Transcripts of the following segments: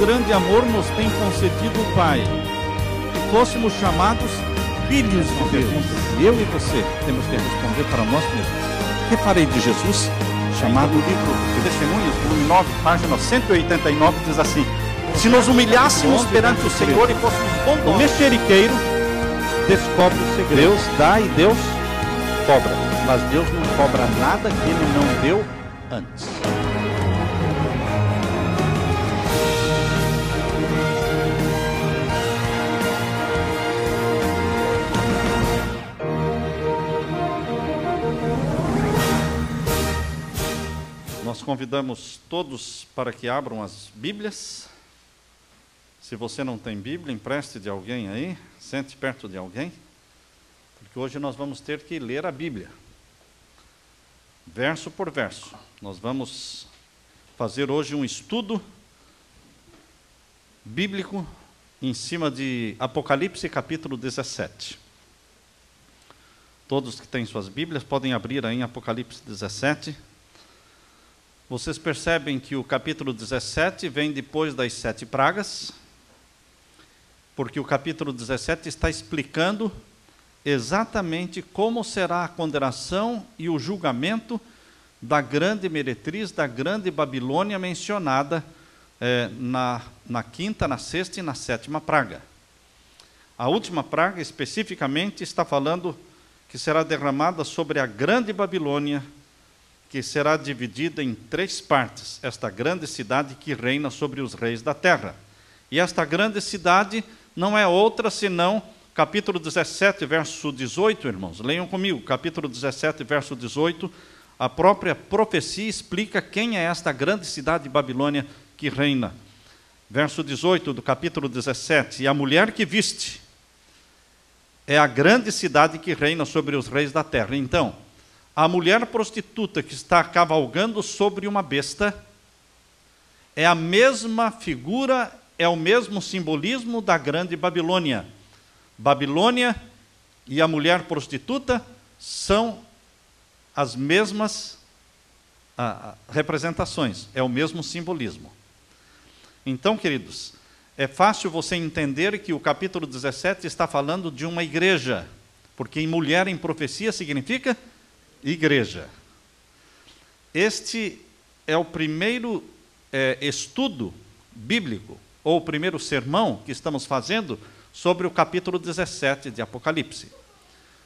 grande amor nos tem concedido o Pai, que fôssemos chamados filhos de Deus. Eu e você temos que responder para nós mesmos: que farei de Jesus? Chamado livro de Testemunhos, volume 9, página 189, diz assim: se nos humilhássemos perante o Senhor e fôssemos bondosos, o mexeriqueiro descobre o segredo. Deus dá e Deus cobra, mas Deus não cobra nada que Ele não deu antes. Nós convidamos todos para que abram as Bíblias. Se você não tem Bíblia, empreste de alguém aí, sente perto de alguém, porque hoje nós vamos ter que ler a Bíblia, verso por verso. Nós vamos fazer hoje um estudo bíblico em cima de Apocalipse capítulo 17. Todos que têm suas Bíblias podem abrir aí em Apocalipse 17. Vocês percebem que o capítulo 17 vem depois das 7 pragas, porque o capítulo 17 está explicando exatamente como será a condenação e o julgamento da grande meretriz, da grande Babilônia mencionada na quinta, na sexta e na sétima praga. A última praga, especificamente, está falando que será derramada sobre a grande Babilônia, que será dividida em 3 partes, esta grande cidade que reina sobre os reis da terra. E esta grande cidade não é outra senão, capítulo 17, verso 18, irmãos, leiam comigo, capítulo 17, verso 18, a própria profecia explica quem é esta grande cidade de Babilônia que reina. Verso 18 do capítulo 17, e a mulher que viste é a grande cidade que reina sobre os reis da terra. Então, a mulher prostituta que está cavalgando sobre uma besta é a mesma figura, é o mesmo simbolismo da grande Babilônia. Babilônia e a mulher prostituta são as mesmas representações, é o mesmo simbolismo. Então, queridos, é fácil você entender que o capítulo 17 está falando de uma igreja, porque mulher em profecia significa igreja. Este é o primeiro estudo bíblico, ou o primeiro sermão que estamos fazendo sobre o capítulo 17 de Apocalipse.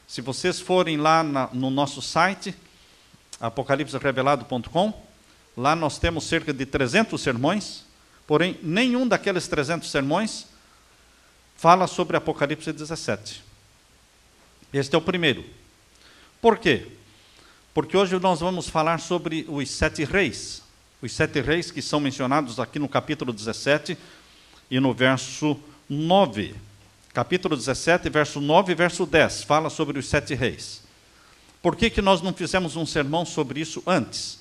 Se vocês forem lá no nosso site, apocalipserevelado.com, lá nós temos cerca de 300 sermões, porém nenhum daqueles 300 sermões fala sobre Apocalipse 17. Este é o primeiro. Por quê? Porque hoje nós vamos falar sobre os 7 reis. Os 7 reis que são mencionados aqui no capítulo 17 e no verso 9. Capítulo 17, verso 9 e verso 10, fala sobre os 7 reis. Por que nós não fizemos um sermão sobre isso antes?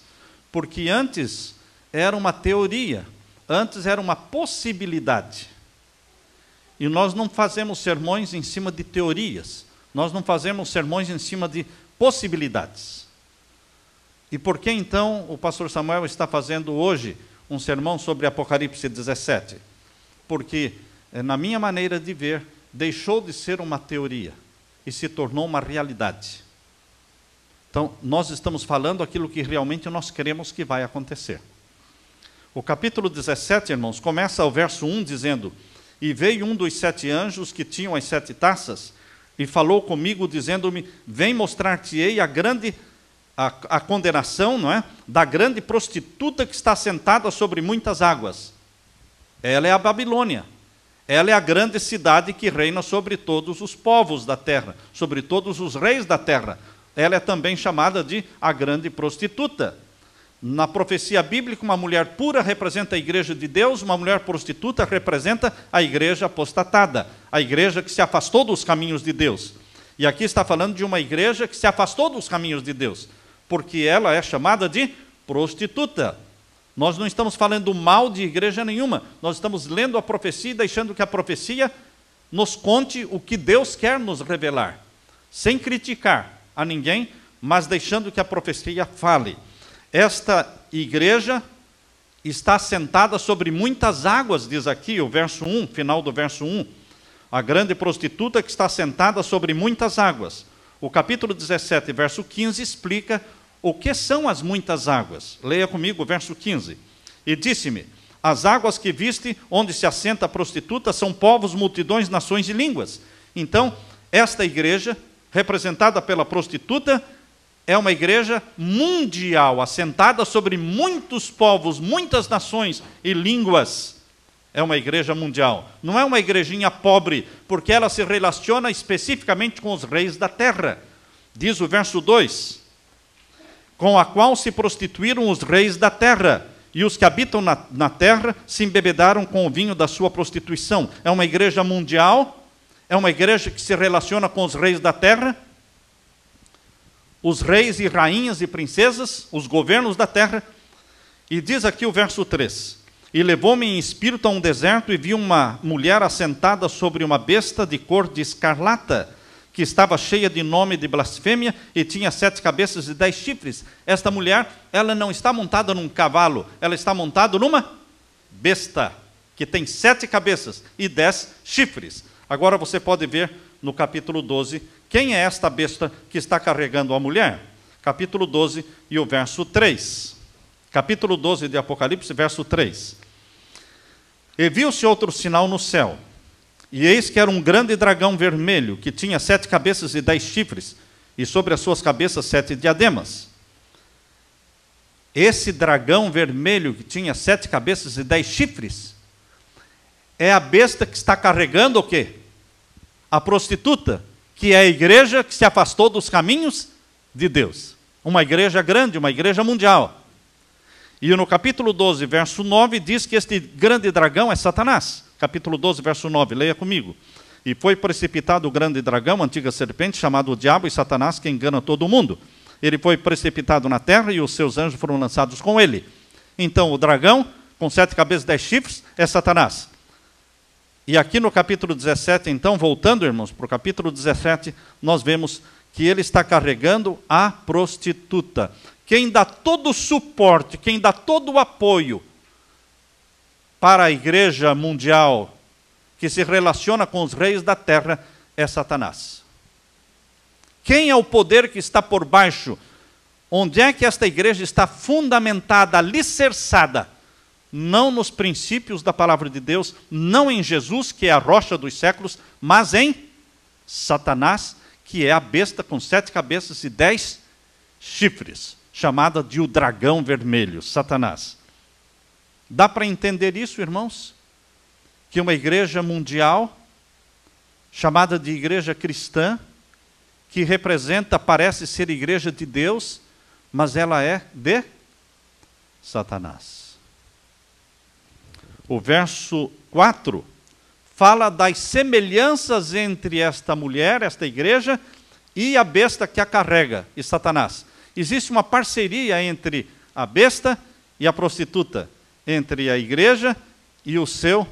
Porque antes era uma teoria, antes era uma possibilidade. E nós não fazemos sermões em cima de teorias, nós não fazemos sermões em cima de possibilidades. E por que então o pastor Samuel está fazendo hoje um sermão sobre Apocalipse 17? Porque, na minha maneira de ver, deixou de ser uma teoria e se tornou uma realidade. Então, nós estamos falando aquilo que realmente nós queremos que vai acontecer. O capítulo 17, irmãos, começa o verso 1 dizendo: e veio um dos 7 anjos que tinham as 7 taças e falou comigo, dizendo-me: vem mostrar-te-ei a condenação, não é? Da grande prostituta que está sentada sobre muitas águas. Ela é a Babilônia. Ela é a grande cidade que reina sobre todos os povos da terra, sobre todos os reis da terra. Ela é também chamada de a grande prostituta. Na profecia bíblica, uma mulher pura representa a igreja de Deus, uma mulher prostituta representa a igreja apostatada, a igreja que se afastou dos caminhos de Deus. E aqui está falando de uma igreja que se afastou dos caminhos de Deus, porque ela é chamada de prostituta. Nós não estamos falando mal de igreja nenhuma, nós estamos lendo a profecia e deixando que a profecia nos conte o que Deus quer nos revelar, sem criticar a ninguém, mas deixando que a profecia fale. Esta igreja está sentada sobre muitas águas, diz aqui o verso 1, final do verso 1. A grande prostituta que está sentada sobre muitas águas. O capítulo 17, verso 15, explica o que são as muitas águas. Leia comigo o verso 15. E disse-me: as águas que viste, onde se assenta a prostituta, são povos, multidões, nações e línguas. Então, esta igreja, representada pela prostituta, é uma igreja mundial, assentada sobre muitos povos, muitas nações e línguas. É uma igreja mundial. Não é uma igrejinha pobre, porque ela se relaciona especificamente com os reis da terra. Diz o verso 2: com a qual se prostituíram os reis da terra, e os que habitam na terra se embebedaram com o vinho da sua prostituição. É uma igreja mundial, é uma igreja que se relaciona com os reis da terra, os reis e rainhas e princesas, os governos da terra. E diz aqui o verso 3: e levou-me em espírito a um deserto, e vi uma mulher assentada sobre uma besta de cor de escarlata, que estava cheia de nome de blasfêmia, e tinha 7 cabeças e 10 chifres. Esta mulher, ela não está montada num cavalo, ela está montada numa besta, que tem 7 cabeças e 10 chifres. Agora você pode ver no capítulo 12, quem é esta besta que está carregando a mulher? Capítulo 12 e o verso 3. Capítulo 12 de Apocalipse, verso 3. E viu-se outro sinal no céu, e eis que era um grande dragão vermelho, que tinha 7 cabeças e 10 chifres, e sobre as suas cabeças 7 diademas. Esse dragão vermelho, que tinha 7 cabeças e 10 chifres, é a besta que está carregando o quê? A prostituta, que é a igreja que se afastou dos caminhos de Deus. Uma igreja grande, uma igreja mundial. E no capítulo 12, verso 9, diz que este grande dragão é Satanás. Capítulo 12, verso 9, leia comigo. E foi precipitado o grande dragão, a antiga serpente, chamado o Diabo e Satanás, que engana todo o mundo. Ele foi precipitado na terra e os seus anjos foram lançados com ele. Então, o dragão, com 7 cabeças e 10 chifres, é Satanás. E aqui no capítulo 17, então, voltando, irmãos, para o capítulo 17, nós vemos que ele está carregando a prostituta. Quem dá todo o suporte, quem dá todo o apoio para a igreja mundial, que se relaciona com os reis da terra, é Satanás. Quem é o poder que está por baixo? Onde é que esta igreja está fundamentada, alicerçada? Não nos princípios da palavra de Deus, não em Jesus, que é a rocha dos séculos, mas em Satanás, que é a besta com 7 cabeças e 10 chifres, chamada de o dragão vermelho, Satanás. Dá para entender isso, irmãos? Que uma igreja mundial, chamada de igreja cristã, que representa, parece ser igreja de Deus, mas ela é de Satanás. O verso 4 fala das semelhanças entre esta mulher, esta igreja, e a besta que a carrega, e Satanás. Existe uma parceria entre a besta e a prostituta, entre a igreja e o seu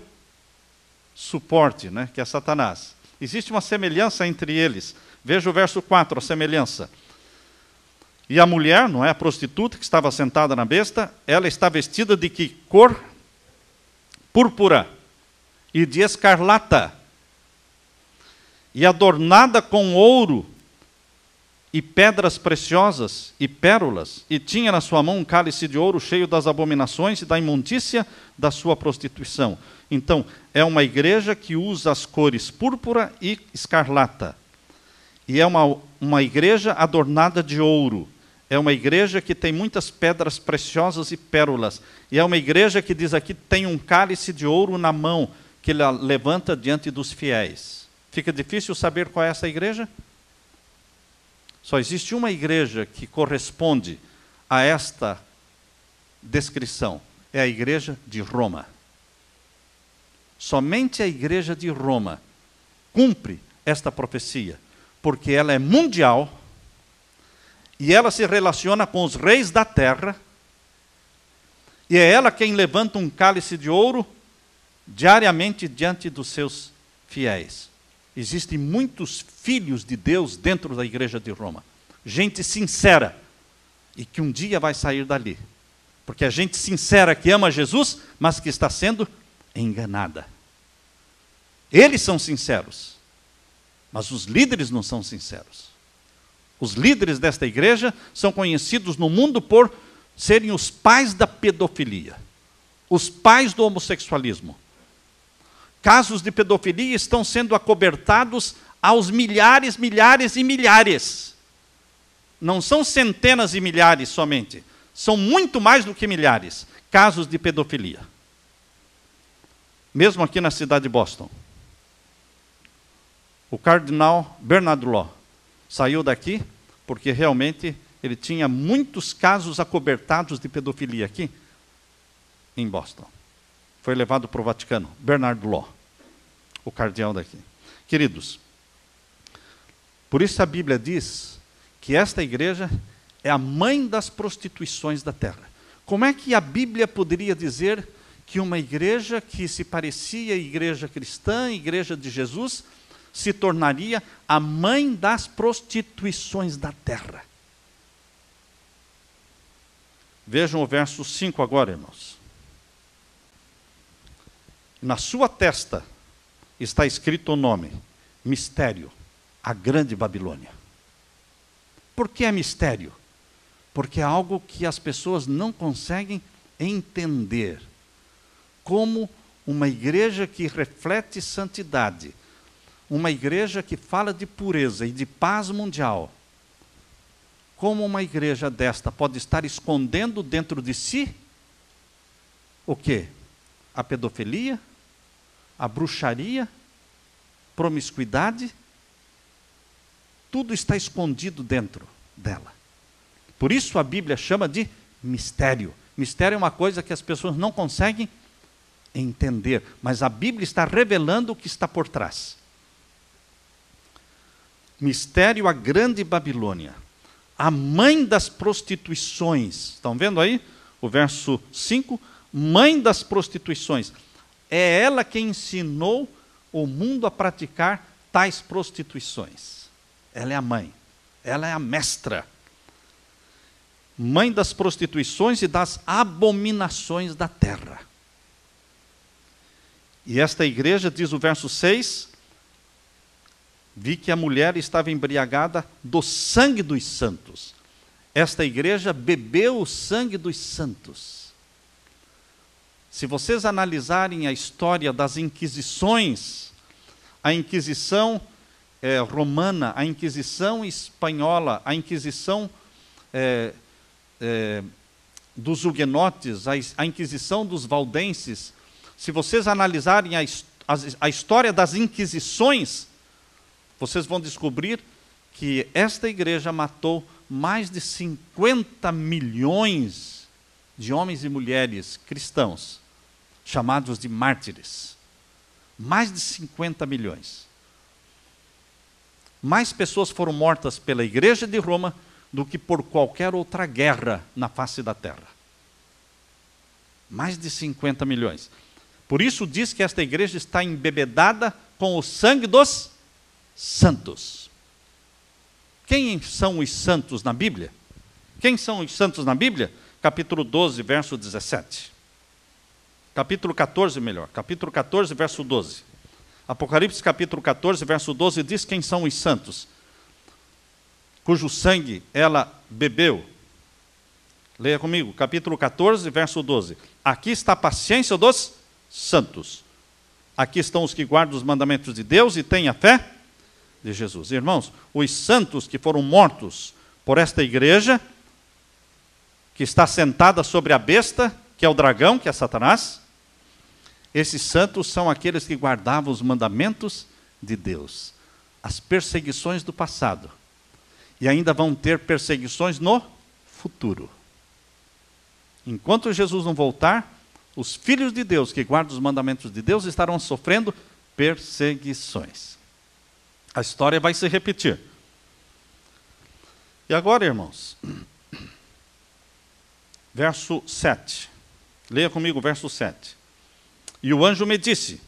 suporte, né, que é Satanás. Existe uma semelhança entre eles. Veja o verso 4, a semelhança. E a mulher, não é, a prostituta que estava sentada na besta, ela está vestida de que cor? Púrpura e de escarlata, e adornada com ouro e pedras preciosas e pérolas, e tinha na sua mão um cálice de ouro cheio das abominações e da imundícia da sua prostituição. Então, é uma igreja que usa as cores púrpura e escarlata. E é uma igreja adornada de ouro. É uma igreja que tem muitas pedras preciosas e pérolas. E é uma igreja que diz aqui, tem um cálice de ouro na mão, que ela levanta diante dos fiéis. Fica difícil saber qual é essa igreja? Só existe uma igreja que corresponde a esta descrição. É a igreja de Roma. Somente a igreja de Roma cumpre esta profecia, porque ela é mundial e ela se relaciona com os reis da terra, e é ela quem levanta um cálice de ouro diariamente diante dos seus fiéis. Existem muitos filhos de Deus dentro da igreja de Roma, gente sincera, e que um dia vai sair dali, Porque é gente sincera que ama Jesus, mas que está sendo enganada. Eles são sinceros, mas os líderes não são sinceros. Os líderes desta igreja são conhecidos no mundo por serem os pais da pedofilia, os pais do homossexualismo. Casos de pedofilia estão sendo acobertados aos milhares, milhares e milhares. Não são centenas e milhares somente, são muito mais do que milhares, casos de pedofilia. Mesmo aqui na cidade de Boston. O cardeal Bernard Law saiu daqui porque realmente ele tinha muitos casos acobertados de pedofilia aqui em Boston. Foi levado para o Vaticano, Bernard Law, o cardeal daqui. Queridos, por isso a Bíblia diz que esta igreja é a mãe das prostituições da terra. Como é que a Bíblia poderia dizer que uma igreja que se parecia igreja cristã, igreja de Jesus, se tornaria a mãe das prostituições da terra? Vejam o verso 5 agora, irmãos. Na sua testa está escrito o nome, mistério, a grande Babilônia. Por que é mistério? Porque é algo que as pessoas não conseguem entender. Como uma igreja que reflete santidade, uma igreja que fala de pureza e de paz mundial, como uma igreja desta pode estar escondendo dentro de si o quê? A pedofilia, a bruxaria, promiscuidade, tudo está escondido dentro dela. Por isso a Bíblia chama de mistério. Mistério é uma coisa que as pessoas não conseguem entender, mas a Bíblia está revelando o que está por trás. Mistério, a grande Babilônia, a mãe das prostituições. Estão vendo aí? O verso 5, mãe das prostituições. É ela quem ensinou o mundo a praticar tais prostituições. Ela é a mãe, ela é a mestra. Mãe das prostituições e das abominações da terra. E esta igreja, diz o verso 6, vi que a mulher estava embriagada do sangue dos santos. Esta igreja bebeu o sangue dos santos. Se vocês analisarem a história das inquisições, a Inquisição romana, a Inquisição espanhola, a Inquisição dos huguenotes, a Inquisição dos valdenses, se vocês analisarem a história das inquisições, vocês vão descobrir que esta igreja matou mais de 50 milhões de homens e mulheres cristãos, chamados de mártires. Mais de 50 milhões. Mais pessoas foram mortas pela igreja de Roma do que por qualquer outra guerra na face da terra. Mais de 50 milhões. Por isso diz que esta igreja está embebedada com o sangue dos santos. Quem são os santos na Bíblia? Quem são os santos na Bíblia? Capítulo 12, verso 17. Capítulo 14, melhor. Capítulo 14, verso 12. Apocalipse, capítulo 14, verso 12, diz quem são os santos, cujo sangue ela bebeu. Leia comigo, capítulo 14, verso 12. Aqui está a paciência dos santos. Aqui estão os que guardam os mandamentos de Deus e têm a fé de Jesus. Irmãos, os santos que foram mortos por esta igreja, que está sentada sobre a besta, que é o dragão, que é Satanás, esses santos são aqueles que guardavam os mandamentos de Deus. As perseguições do passado. E ainda vão ter perseguições no futuro. Enquanto Jesus não voltar, os filhos de Deus que guardam os mandamentos de Deus estarão sofrendo perseguições. A história vai se repetir. E agora, irmãos, verso 7. Leia comigo o verso 7. E o anjo me disse,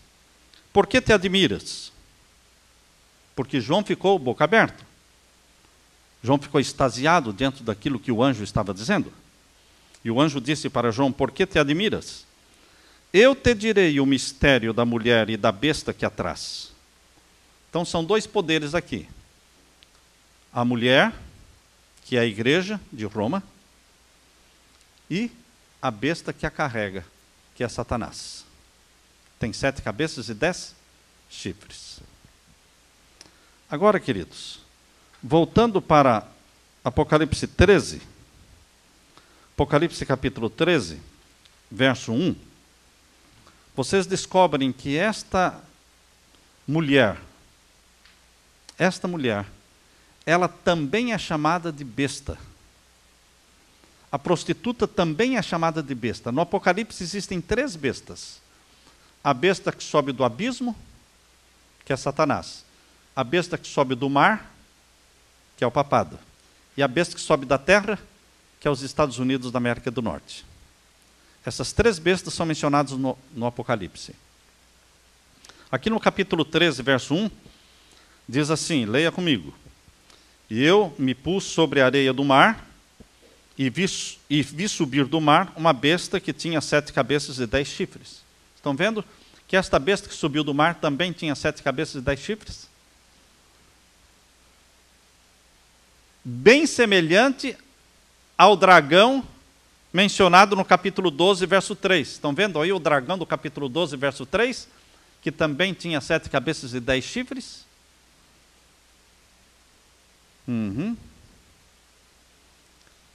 por que te admiras? Porque João ficou boca aberta. João ficou extasiado dentro daquilo que o anjo estava dizendo. E o anjo disse para João: por que te admiras? Eu te direi o mistério da mulher e da besta que a traz. Então são dois poderes aqui. A mulher, que é a igreja de Roma, e a besta que a carrega, que é Satanás. Tem 7 cabeças e 10 chifres. Agora, queridos, voltando para Apocalipse 13, Apocalipse capítulo 13, verso 1, vocês descobrem que esta mulher, ela também é chamada de besta. A prostituta também é chamada de besta. No Apocalipse existem 3 bestas. A besta que sobe do abismo, que é Satanás. A besta que sobe do mar, que é o papado. E a besta que sobe da terra, que é os Estados Unidos da América do Norte. Essas 3 bestas são mencionadas no Apocalipse. Aqui no capítulo 13, verso 1, diz assim, leia comigo. E eu me pus sobre a areia do mar, e vi subir do mar uma besta que tinha 7 cabeças e 10 chifres. Estão vendo que esta besta que subiu do mar também tinha 7 cabeças e 10 chifres? Bem semelhante ao dragão mencionado no capítulo 12, verso 3. Estão vendo aí o dragão do capítulo 12, verso 3? Que também tinha 7 cabeças e 10 chifres?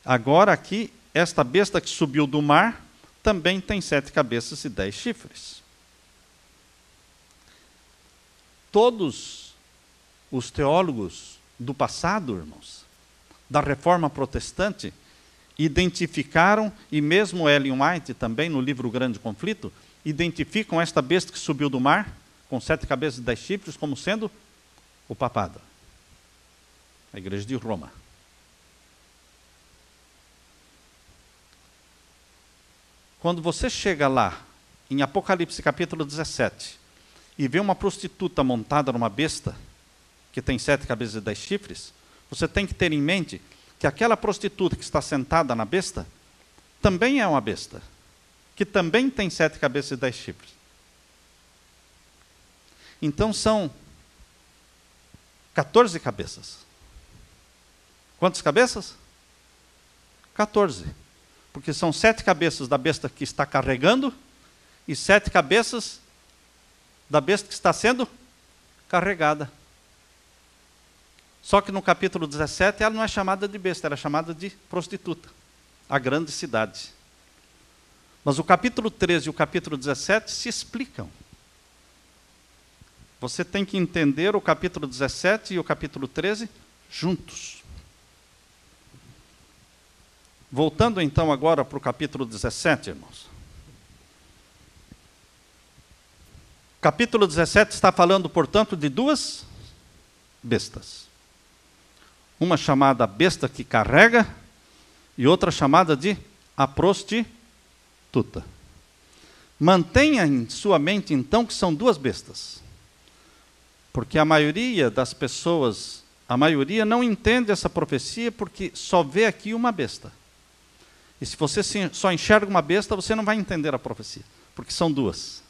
Agora aqui, esta besta que subiu do mar também tem 7 cabeças e 10 chifres. Todos os teólogos do passado, irmãos, da Reforma Protestante, identificaram, e mesmo Ellen White também no livro Grande Conflito, identificam esta besta que subiu do mar, com 7 cabeças e 10 chifres, como sendo o papado, a igreja de Roma. Quando você chega lá, em Apocalipse capítulo 17, e vê uma prostituta montada numa besta, que tem 7 cabeças e 10 chifres, você tem que ter em mente que aquela prostituta que está sentada na besta, também é uma besta, que também tem 7 cabeças e 10 chifres. Então são 14 cabeças. Quantas cabeças? 14. Porque são 7 cabeças da besta que está carregando e 7 cabeças da besta que está sendo carregada. Só que no capítulo 17 ela não é chamada de besta, ela é chamada de prostituta, a grande cidade. Mas o capítulo 13 e o capítulo 17 se explicam. Você tem que entender o capítulo 17 e o capítulo 13 juntos. Voltando então agora para o capítulo 17, irmãos. O capítulo 17 está falando, portanto, de 2 bestas. Uma chamada besta que carrega e outra chamada de a prostituta. Mantenha em sua mente, então, que são 2 bestas. Porque a maioria das pessoas, a maioria não entende essa profecia porque só vê aqui uma besta. E se você só enxerga uma besta, você não vai entender a profecia, porque são 2.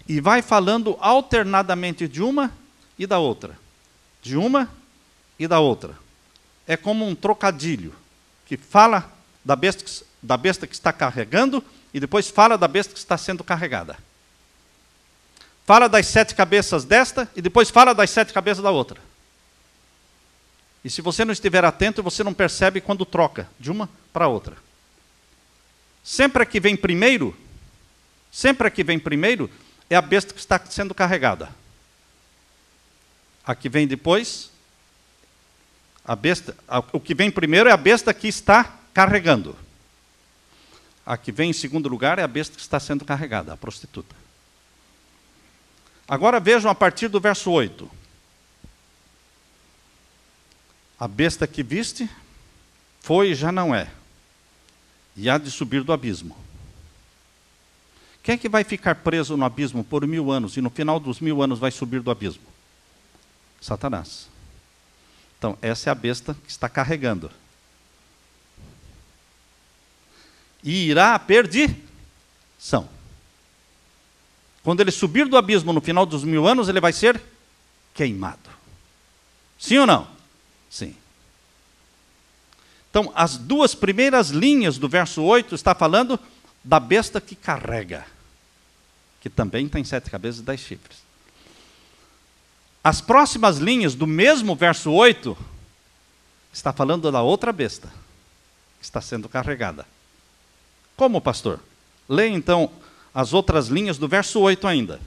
E vai falando alternadamente de uma e da outra. De uma e da outra. É como um trocadilho, que fala da besta que está carregando e depois fala da besta que está sendo carregada. Fala das 7 cabeças desta e depois fala das 7 cabeças da outra. E se você não estiver atento, você não percebe quando troca de uma para outra. Sempre a que vem primeiro, é a besta que está sendo carregada. A que vem depois, o que vem primeiro é a besta que está carregando. A que vem em segundo lugar é a besta que está sendo carregada, a prostituta. Agora vejam a partir do verso 8. A besta que viste foi e já não é, e há de subir do abismo. Quem é que vai ficar preso no abismo por 1000 anos e no final dos 1000 anos vai subir do abismo? Satanás. Então, essa é a besta que está carregando. e irá à perdição. Quando ele subir do abismo no final dos 1000 anos, ele vai ser queimado. Sim ou não? Sim. Então, as duas primeiras linhas do verso 8 está falando da besta que carrega, que também tem 7 cabeças e 10 chifres. As próximas linhas do mesmo verso 8 está falando da outra besta, que está sendo carregada. Como, pastor? Leia então as outras linhas do verso 8 ainda.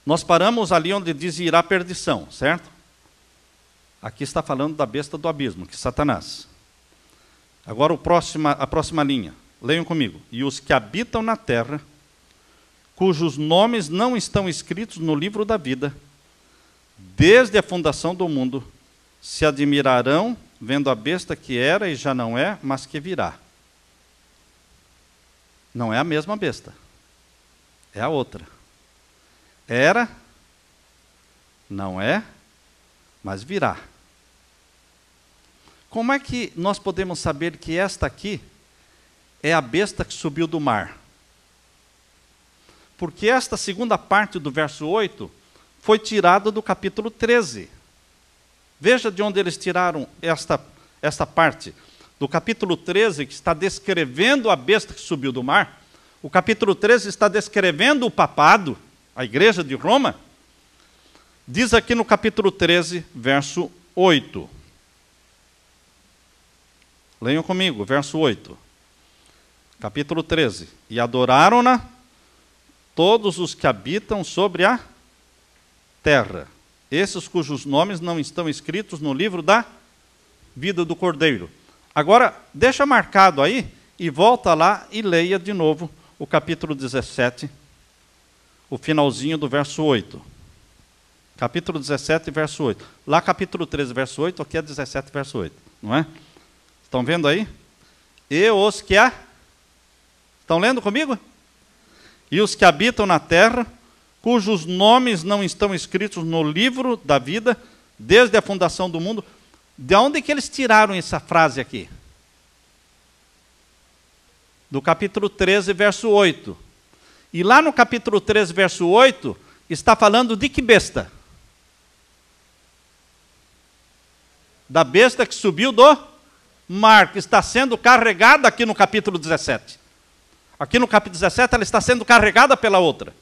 Nós paramos ali onde diz irá à perdição, certo? Aqui está falando da besta do abismo, que é Satanás. Agora a próxima linha. Leiam comigo. E os que habitam na terra, cujos nomes não estão escritos no livro da vida, desde a fundação do mundo, se admirarão vendo a besta que era e já não é, mas que virá. Não é a mesma besta. É a outra. Era, não é, mas virá. Como é que nós podemos saber que esta aqui é a besta que subiu do mar? Porque esta segunda parte do verso 8 foi tirada do capítulo 13. Veja de onde eles tiraram esta parte. Do capítulo 13, que está descrevendo a besta que subiu do mar. O capítulo 13 está descrevendo o papado, a igreja de Roma. Diz aqui no capítulo 13, verso 8. Leiam comigo, verso 8. Capítulo 13. E adoraram-na todos os que habitam sobre a terra, esses cujos nomes não estão escritos no livro da vida do Cordeiro. Agora, deixa marcado aí e volta lá e leia de novo o capítulo 17, o finalzinho do verso 8. Capítulo 17, verso 8. Lá capítulo 13, verso 8, aqui é 17, verso 8. Não é? Estão vendo aí? E os que estão lendo comigo? E os que habitam na terra, cujos nomes não estão escritos no livro da vida, desde a fundação do mundo. De onde que eles tiraram essa frase aqui? Do capítulo 13, verso 8. E lá no capítulo 13, verso 8, está falando de que besta? Da besta que subiu do mar, que está sendo carregada aqui no capítulo 17. Aqui no capítulo 17 ela está sendo carregada pela outra.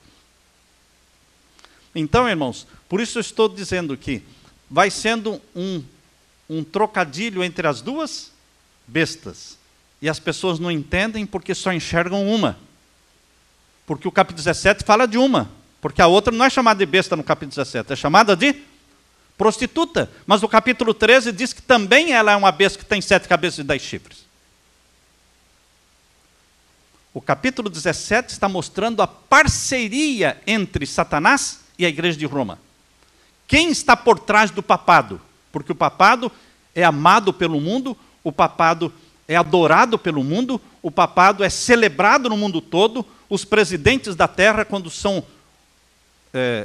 Então, irmãos, por isso eu estou dizendo que vai sendo um trocadilho entre as duas bestas. E as pessoas não entendem porque só enxergam uma. Porque o capítulo 17 fala de uma. Porque a outra não é chamada de besta no capítulo 17, é chamada de prostituta. Mas o capítulo 13 diz que também ela é uma besta que tem 7 cabeças e 10 chifres. O capítulo 17 está mostrando a parceria entre Satanás e a igreja de Roma. Quem está por trás do papado? Porque o papado é amado pelo mundo, o papado é adorado pelo mundo, o papado é celebrado no mundo todo. Os presidentes da terra, quando são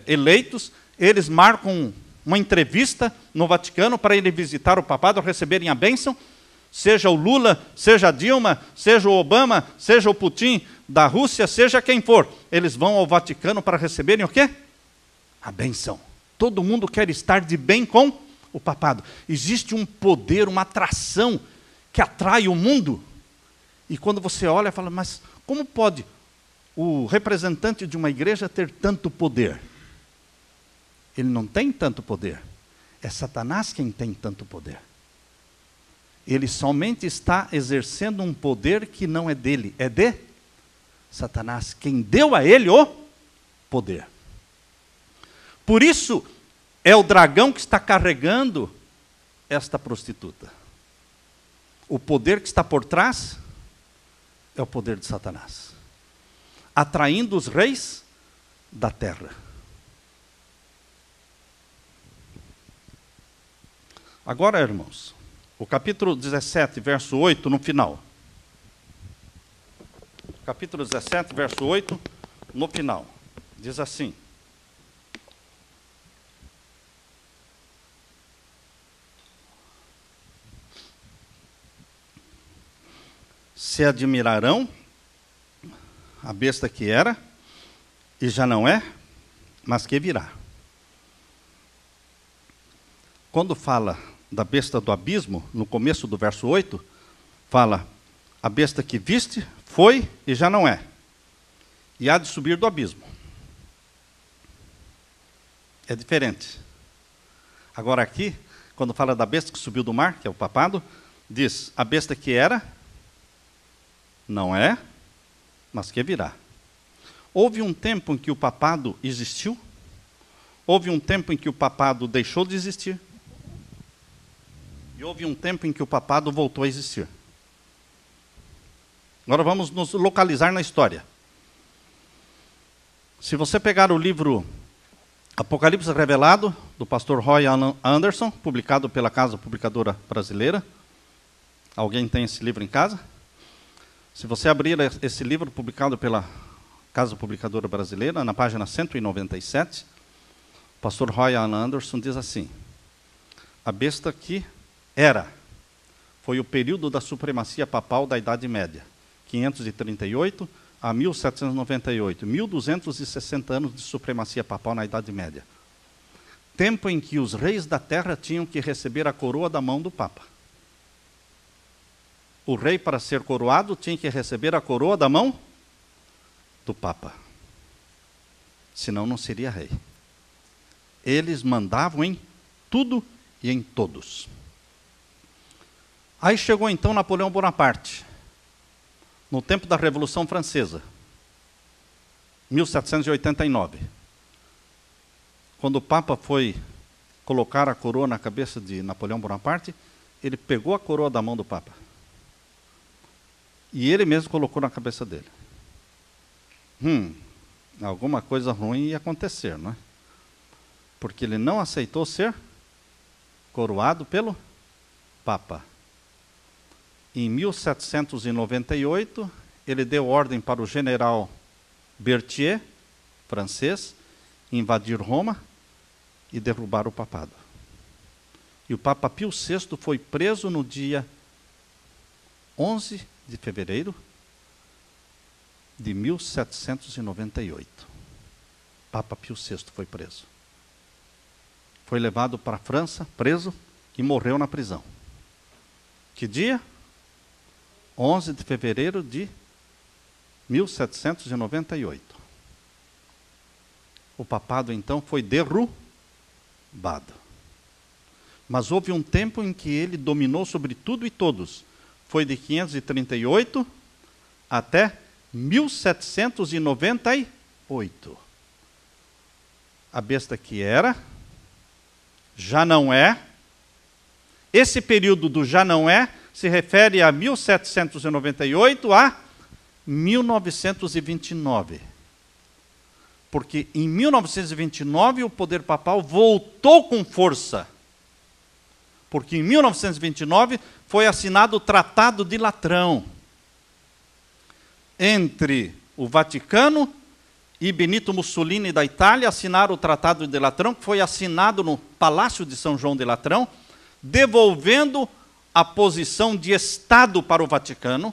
eleitos, eles marcam uma entrevista no Vaticano para irem visitar o papado, receberem a bênção. Seja o Lula, seja a Dilma, seja o Obama, seja o Putin da Rússia, seja quem for. Eles vão ao Vaticano para receberem o quê? A bênção. Todo mundo quer estar de bem com o papado. Existe um poder, uma atração que atrai o mundo. E quando você olha, fala, mas como pode o representante de uma igreja ter tanto poder? Ele não tem tanto poder. É Satanás quem tem tanto poder. Ele somente está exercendo um poder que não é dele, é de Satanás, quem deu a ele o poder. Por isso, é o dragão que está carregando esta prostituta. O poder que está por trás é o poder de Satanás, atraindo os reis da terra. Agora, irmãos, o capítulo 17, verso 8, no final. Capítulo 17, verso 8, no final. Diz assim. se admirarão a besta que era e já não é, mas que virá. Quando fala da besta do abismo, no começo do verso 8, fala, a besta que viste foi e já não é, e há de subir do abismo. É diferente. Agora aqui, quando fala da besta que subiu do mar, que é o papado, diz, a besta que era, não é, mas que virá. Houve um tempo em que o papado existiu? Houve um tempo em que o papado deixou de existir? E houve um tempo em que o papado voltou a existir. Agora vamos nos localizar na história. Se você pegar o livro Apocalipse Revelado, do pastor Roy Anderson, publicado pela Casa Publicadora Brasileira. Alguém tem esse livro em casa? Se você abrir esse livro publicado pela Casa Publicadora Brasileira, na página 197, o pastor Roy Anderson diz assim, a besta que era, foi o período da supremacia papal da Idade Média, 538 a 1798, 1260 anos de supremacia papal na Idade Média. Tempo em que os reis da terra tinham que receber a coroa da mão do Papa. O rei, para ser coroado, tinha que receber a coroa da mão do Papa. Senão não seria rei. Eles mandavam em tudo e em todos. Aí chegou então Napoleão Bonaparte, no tempo da Revolução Francesa, 1789. Quando o Papa foi colocar a coroa na cabeça de Napoleão Bonaparte, ele pegou a coroa da mão do Papa. E ele mesmo colocou na cabeça dele. Alguma coisa ruim ia acontecer, não é? Porque ele não aceitou ser coroado pelo Papa. Em 1798, ele deu ordem para o general Berthier, francês, invadir Roma e derrubar o papado. E o Papa Pio VI foi preso no dia 11 de fevereiro de 1798. Papa Pio VI foi preso. Foi levado para a França, preso, e morreu na prisão. Que dia? 11 de fevereiro de 1798. O papado, então, foi derrubado. Mas houve um tempo em que ele dominou sobre tudo e todos. Foi de 538 até 1798. A besta que era, já não é. Esse período do já não é se refere a 1798 a 1929. Porque em 1929 o poder papal voltou com força. Porque em 1929 foi assinado o Tratado de Latrão entre o Vaticano e Benito Mussolini da Itália. Assinaram o Tratado de Latrão, que foi assinado no Palácio de São João de Latrão, devolvendo a posição de Estado para o Vaticano.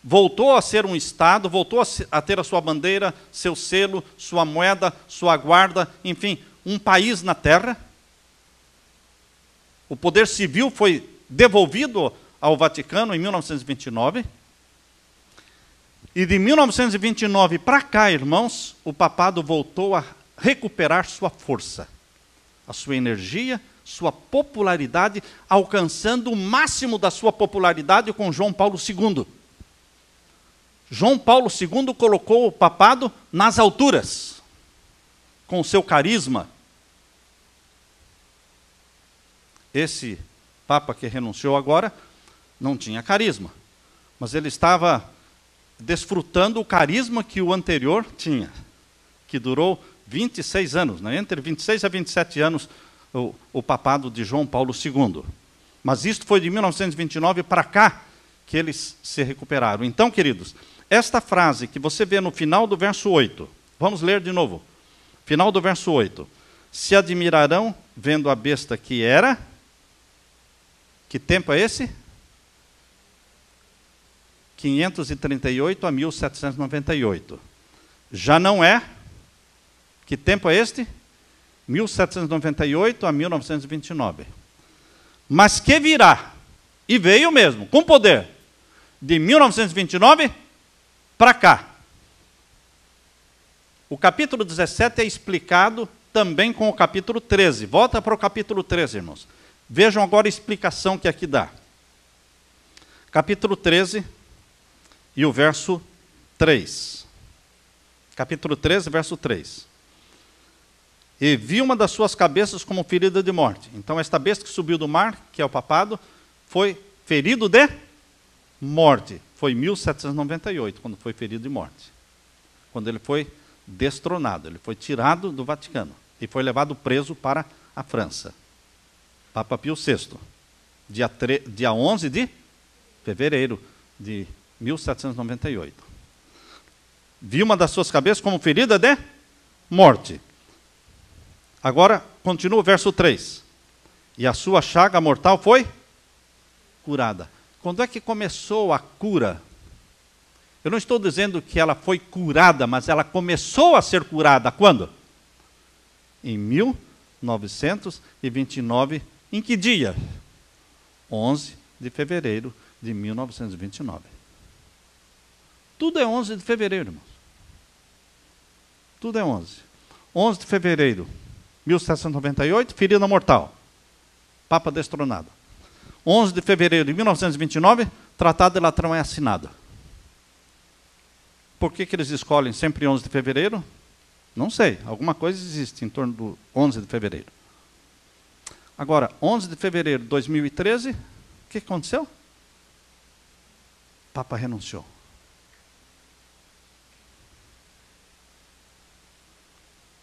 Voltou a ser um Estado, voltou a ter a sua bandeira, seu selo, sua moeda, sua guarda, enfim, um país na terra. O poder civil foi devolvido ao Vaticano em 1929. E de 1929 para cá, irmãos, o papado voltou a recuperar sua força, a sua energia, sua popularidade, alcançando o máximo da sua popularidade com João Paulo II. João Paulo II colocou o papado nas alturas, com o seu carisma. Esse Papa que renunciou agora não tinha carisma, mas ele estava desfrutando o carisma que o anterior tinha, que durou 26 anos, né? Entre 26 a 27 anos, o papado de João Paulo II. Mas isto foi de 1929 para cá que eles se recuperaram. Então, queridos, esta frase que você vê no final do verso 8, vamos ler de novo. Final do verso 8. Se admirarão vendo a besta que era. Que tempo é esse? 538 a 1798. Já não é, que tempo é este? 1798 a 1929. Mas que virá, e veio mesmo, com poder, de 1929 para cá. O capítulo 17 é explicado também com o capítulo 13. Volta para o capítulo 13, irmãos. Vejam agora a explicação que aqui dá. Capítulo 13 e o verso 3. Capítulo 13, verso 3. E vi uma das suas cabeças como ferida de morte. Então, esta besta que subiu do mar, que é o papado, foi ferido de morte. Foi em 1798, quando foi ferido de morte. Quando ele foi destronado. Ele foi tirado do Vaticano e foi levado preso para a França. Papa Pio VI. Dia 11 de fevereiro de 1798. Vi uma das suas cabeças como ferida de morte. Agora, continua o verso 3. E a sua chaga mortal foi curada. Quando é que começou a cura? Eu não estou dizendo que ela foi curada, mas ela começou a ser curada. Quando? Em 1929. Em que dia? 11 de fevereiro de 1929. Tudo é 11 de fevereiro, irmãos. Tudo é 11. 11 de fevereiro, 1798, ferida mortal. Papa destronado. 11 de fevereiro de 1929, Tratado de Latrão é assinado. Por que eles escolhem sempre 11 de fevereiro? Não sei. Alguma coisa existe em torno do 11 de fevereiro. Agora, 11 de fevereiro de 2013, o que aconteceu? O Papa renunciou. –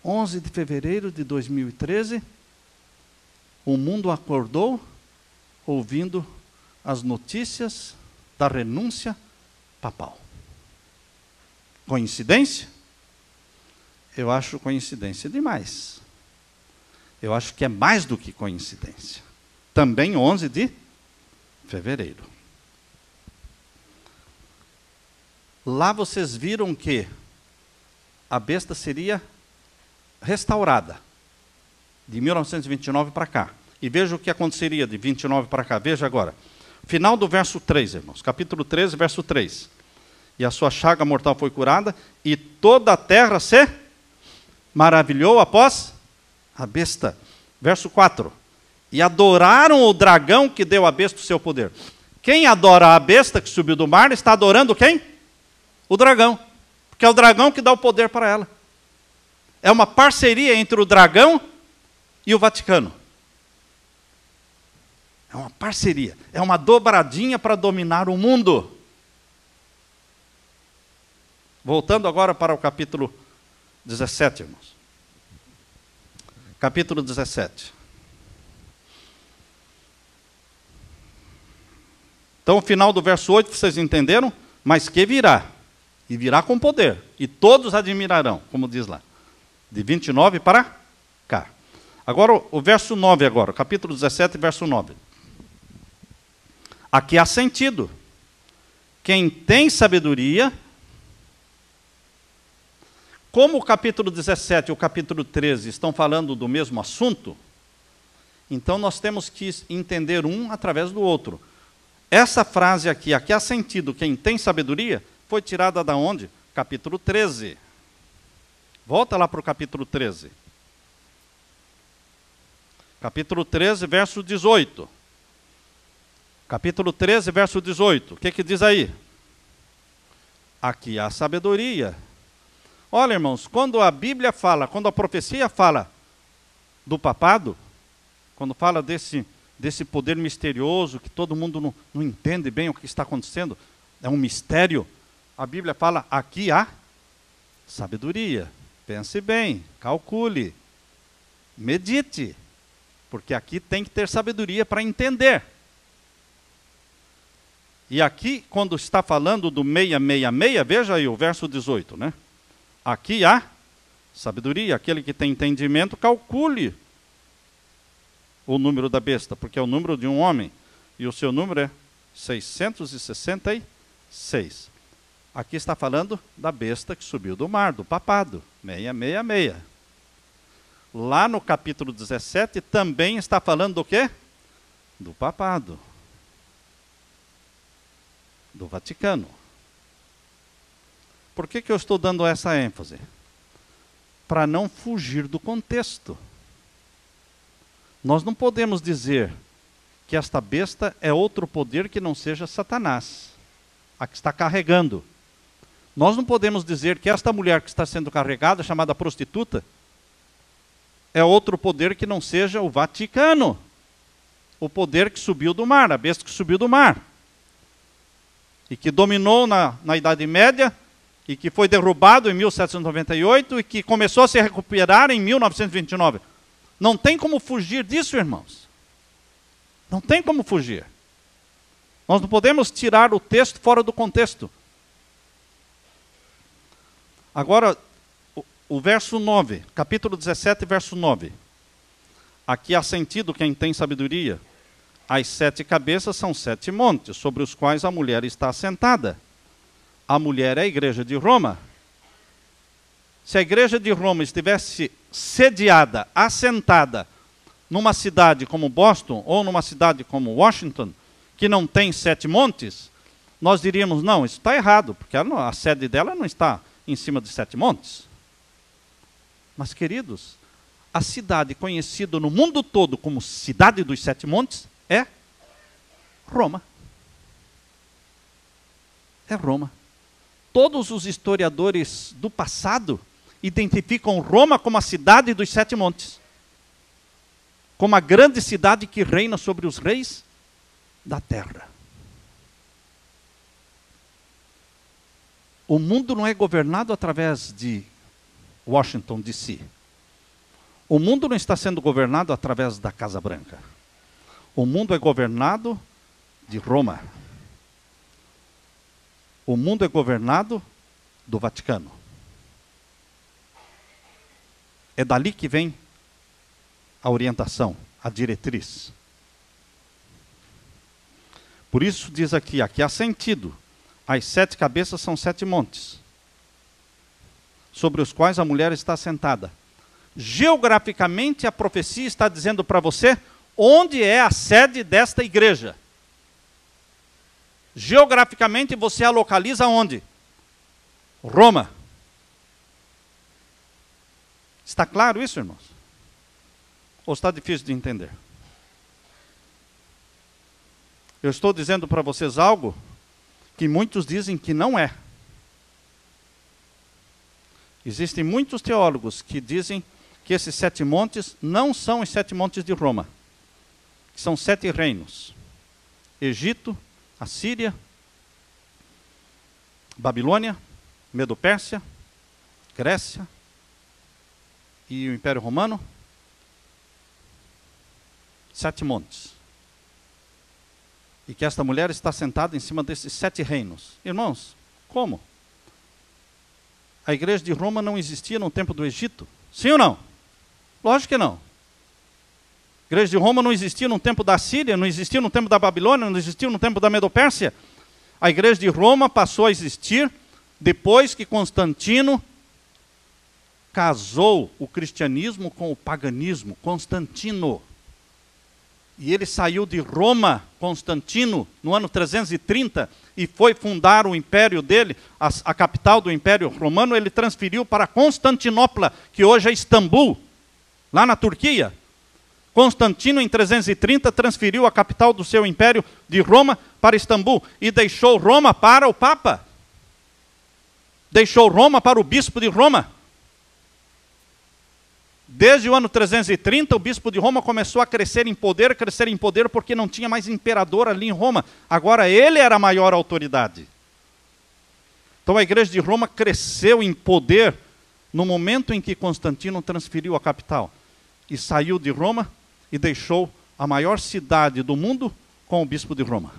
11 de fevereiro de 2013, o mundo acordou ouvindo as notícias da renúncia papal. Coincidência? Eu acho coincidência demais. Eu acho que é mais do que coincidência. Também 11 de fevereiro. Lá vocês viram que a besta seria restaurada, de 1929 para cá. E veja o que aconteceria de 29 para cá. Veja agora. Final do verso 3, irmãos. Capítulo 13, verso 3. E a sua chaga mortal foi curada, e toda a terra se maravilhou após a besta. Verso 4. E adoraram o dragão que deu à besta o seu poder. Quem adora a besta que subiu do mar, está adorando quem? O dragão. Porque é o dragão que dá o poder para ela. É uma parceria entre o dragão e o Vaticano. É uma parceria. É uma dobradinha para dominar o mundo. Voltando agora para o capítulo 17, irmãos. Capítulo 17. Então, o final do verso 8, vocês entenderam? Mas que virá. E virá com poder. E todos admirarão, como diz lá. De 29 para cá. Agora, o verso 9 agora. Capítulo 17, verso 9. Aqui há sentido. Quem tem sabedoria... Como o capítulo 17 e o capítulo 13 estão falando do mesmo assunto, então nós temos que entender um através do outro. Essa frase aqui há sentido, quem tem sabedoria, foi tirada da onde? Capítulo 13. Volta lá para o capítulo 13. Capítulo 13, verso 18. Capítulo 13, verso 18. O que diz aí? Aqui há sabedoria. Olha, irmãos, quando a Bíblia fala, quando a profecia fala do papado, quando fala desse poder misterioso, que todo mundo não entende bem o que está acontecendo, é um mistério, a Bíblia fala, aqui há sabedoria. Pense bem, calcule, medite, porque aqui tem que ter sabedoria para entender. E aqui, quando está falando do 666, veja aí o verso 18, né? Aqui há sabedoria, aquele que tem entendimento, calcule o número da besta, porque é o número de um homem, e o seu número é 666. 6. Aqui está falando da besta que subiu do mar, do papado. 666. Lá no capítulo 17 também está falando do quê? Do papado. Do Vaticano. Por que eu estou dando essa ênfase? Para não fugir do contexto. Nós não podemos dizer que esta besta é outro poder que não seja Satanás, a que está carregando. Nós não podemos dizer que esta mulher que está sendo carregada, chamada prostituta, é outro poder que não seja o Vaticano, o poder que subiu do mar, a besta que subiu do mar, e que dominou na Idade Média, e que foi derrubado em 1798, e que começou a se recuperar em 1929. Não tem como fugir disso, irmãos. Não tem como fugir. Nós não podemos tirar o texto fora do contexto. Agora, o verso 9, capítulo 17, verso 9. Aqui há sentido quem tem sabedoria. As 7 cabeças são 7 montes, sobre os quais a mulher está assentada. A mulher é a igreja de Roma. Se a igreja de Roma estivesse sediada, assentada, numa cidade como Boston, ou numa cidade como Washington, que não tem 7 montes, nós diríamos, não, isso está errado, porque a sede dela não está em cima de 7 montes. Mas, queridos, a cidade conhecida no mundo todo como cidade dos 7 montes é Roma. É Roma. Todos os historiadores do passado identificam Roma como a cidade dos 7 montes, como a grande cidade que reina sobre os reis da terra. O mundo não é governado através de Washington, D.C. O mundo não está sendo governado através da Casa Branca. O mundo é governado de Roma. O mundo é governado do Vaticano. É dali que vem a orientação, a diretriz. Por isso diz aqui há sentido. As 7 cabeças são 7 montes, sobre os quais a mulher está sentada. Geograficamente, a profecia está dizendo para você onde é a sede desta igreja. Geograficamente, você a localiza onde? Roma. Está claro isso, irmãos? Ou está difícil de entender? Eu estou dizendo para vocês algo que muitos dizem que não é. Existem muitos teólogos que dizem que esses 7 montes não são os 7 montes de Roma, que são 7 reinos: Egito, Assíria, Babilônia, Medo-Pérsia, Grécia e o Império Romano. 7 montes. E que esta mulher está sentada em cima desses 7 reinos. Irmãos, como? A igreja de Roma não existia no tempo do Egito? Sim ou não? Lógico que não. A igreja de Roma não existia no tempo da Síria, não existia no tempo da Babilônia, não existia no tempo da Medo-Pérsia. A igreja de Roma passou a existir depois que Constantino casou o cristianismo com o paganismo. Constantino. E ele saiu de Roma, Constantino, no ano 330, e foi fundar o império dele, a capital do Império Romano. Ele transferiu para Constantinopla, que hoje é Istambul, lá na Turquia. Constantino, em 330, transferiu a capital do seu império de Roma para Istambul, e deixou Roma para o Papa. Deixou Roma para o bispo de Roma. Desde o ano 330, o bispo de Roma começou a crescer em poder, porque não tinha mais imperador ali em Roma. Agora ele era a maior autoridade. Então a igreja de Roma cresceu em poder no momento em que Constantino transferiu a capital. E saiu de Roma e deixou a maior cidade do mundo com o bispo de Roma.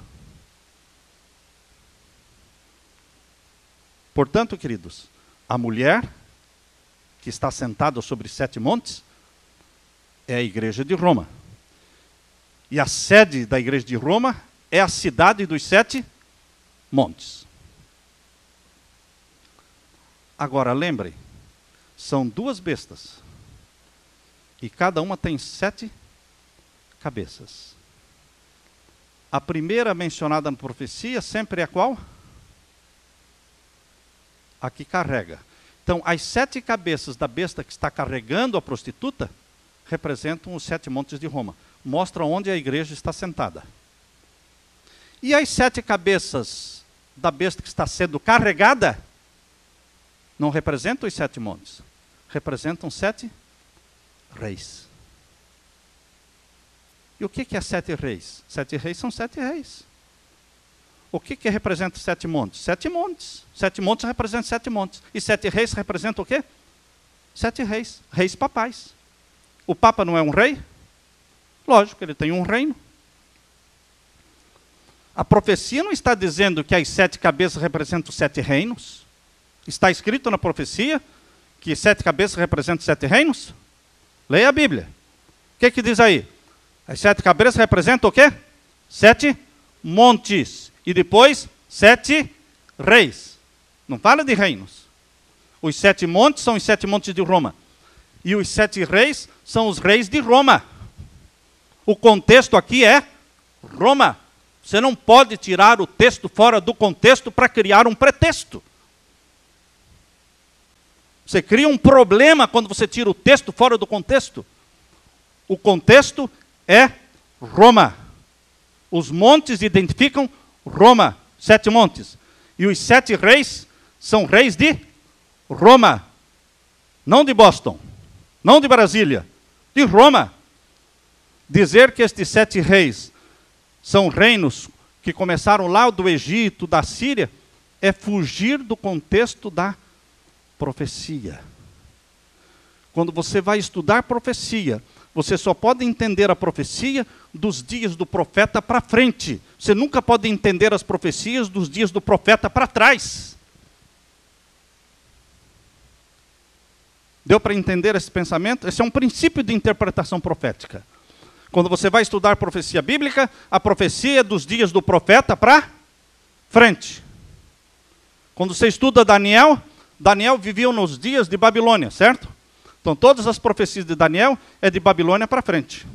Portanto, queridos, a mulher que está sentada sobre 7 montes é a igreja de Roma. E a sede da igreja de Roma é a cidade dos 7 montes. Agora, lembrem, são 2 bestas. E cada uma tem 7 cabeças. A primeira mencionada na profecia sempre é qual? A que carrega. Então, as 7 cabeças da besta que está carregando a prostituta representam os 7 montes de Roma. Mostram onde a igreja está sentada. E as 7 cabeças da besta que está sendo carregada não representam os 7 montes. Representam 7 reis. E o que é 7 reis? 7 reis são 7 reis. O que representa 7 montes? 7 montes. 7 montes representam 7 montes. E 7 reis representam o quê? 7 reis. Reis papais. O Papa não é um rei? Lógico, ele tem um reino. A profecia não está dizendo que as 7 cabeças representam 7 reinos? Está escrito na profecia que 7 cabeças representam 7 reinos? Leia a Bíblia. O que diz aí? As 7 cabeças representam o quê? 7 montes. E depois, 7 reis. Não fala de reinos. Os 7 montes são os 7 montes de Roma. E os 7 reis são os reis de Roma. O contexto aqui é Roma. Você não pode tirar o texto fora do contexto para criar um pretexto. Você cria um problema quando você tira o texto fora do contexto. O contexto é Roma. Os montes identificam Roma, 7 montes. E os 7 reis são reis de Roma. Não de Boston, não de Brasília, de Roma. Dizer que estes 7 reis são reinos que começaram lá do Egito, da Síria, é fugir do contexto da profecia. Quando você vai estudar profecia, você só pode entender a profecia dos dias do profeta para frente. Você nunca pode entender as profecias dos dias do profeta para trás. Deu para entender esse pensamento? Esse é um princípio de interpretação profética. Quando você vai estudar profecia bíblica, a profecia é dos dias do profeta para frente. Quando você estuda Daniel, Daniel vivia nos dias de Babilônia, certo? Então todas as profecias de Daniel é de Babilônia para frente.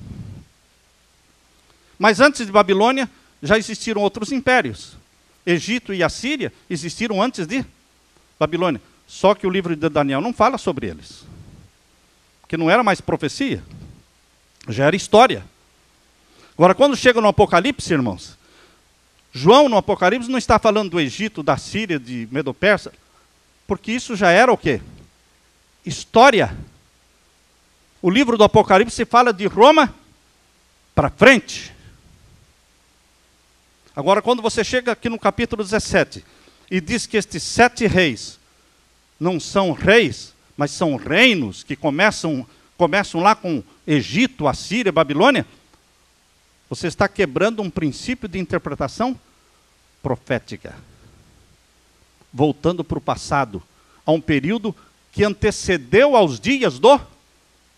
Mas antes de Babilônia, já existiram outros impérios. Egito e Assíria existiram antes de Babilônia. Só que o livro de Daniel não fala sobre eles. Porque não era mais profecia. Já era história. Agora, quando chega no Apocalipse, irmãos, João no Apocalipse não está falando do Egito, da Síria, de Medo-Persa, porque isso já era o quê? História. O livro do Apocalipse fala de Roma para frente. Agora, quando você chega aqui no capítulo 17 e diz que estes 7 reis não são reis, mas são reinos que começam lá com Egito, Assíria, Babilônia, você está quebrando um princípio de interpretação profética. Voltando para o passado, a um período que antecedeu aos dias do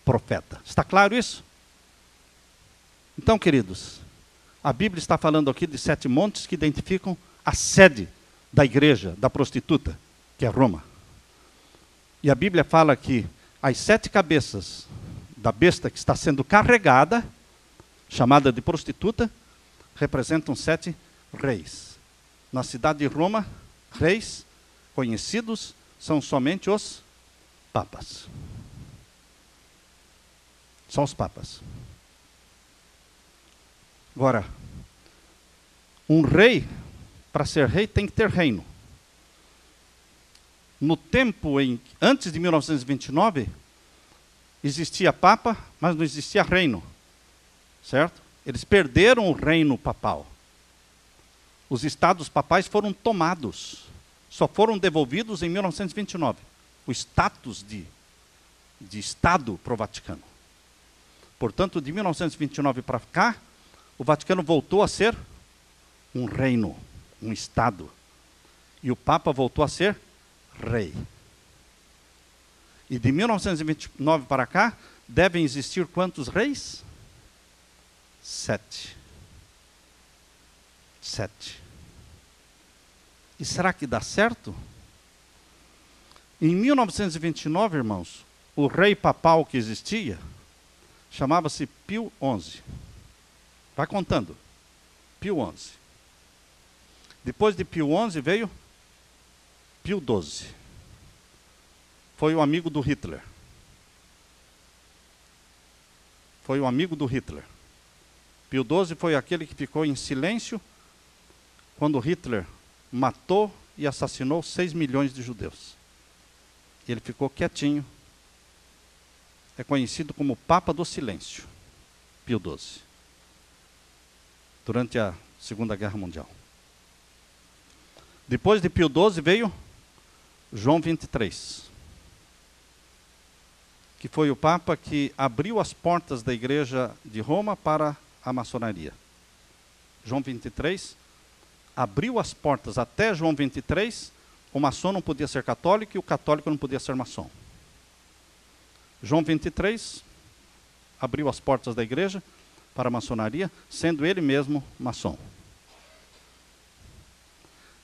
profeta. Está claro isso? Então, queridos, a Bíblia está falando aqui de 7 montes que identificam a sede da igreja, da prostituta, que é Roma. E a Bíblia fala que as 7 cabeças da besta que está sendo carregada, chamada de prostituta, representam 7 reis. Na cidade de Roma, reis conhecidos são somente os papas. São os papas. Agora, um rei, para ser rei, tem que ter reino. No tempo antes de 1929, existia papa, mas não existia reino. Certo? Eles perderam o reino papal. Os estados papais foram tomados. Só foram devolvidos em 1929. O status de Estado para o Vaticano. Portanto, de 1929 para cá, o Vaticano voltou a ser um reino, um Estado. E o Papa voltou a ser rei. E de 1929 para cá, devem existir quantos reis? 7. 7. E será que dá certo? Em 1929, irmãos, o rei papal que existia chamava-se Pio XI. Vai contando. Pio XI. Depois de Pio XI veio Pio XII. Foi o amigo do Hitler. Foi o amigo do Hitler. Pio XII foi aquele que ficou em silêncio quando Hitler matou e assassinou 6 milhões de judeus. Ele ficou quietinho. É conhecido como Papa do Silêncio, Pio XII, durante a Segunda Guerra Mundial. Depois de Pio XII veio João XXIII, que foi o Papa que abriu as portas da Igreja de Roma para a maçonaria. João XXIII abriu as portas. Até João XXIII, o maçom não podia ser católico e o católico não podia ser maçom. João XXIII abriu as portas da igreja para a maçonaria, sendo ele mesmo maçom.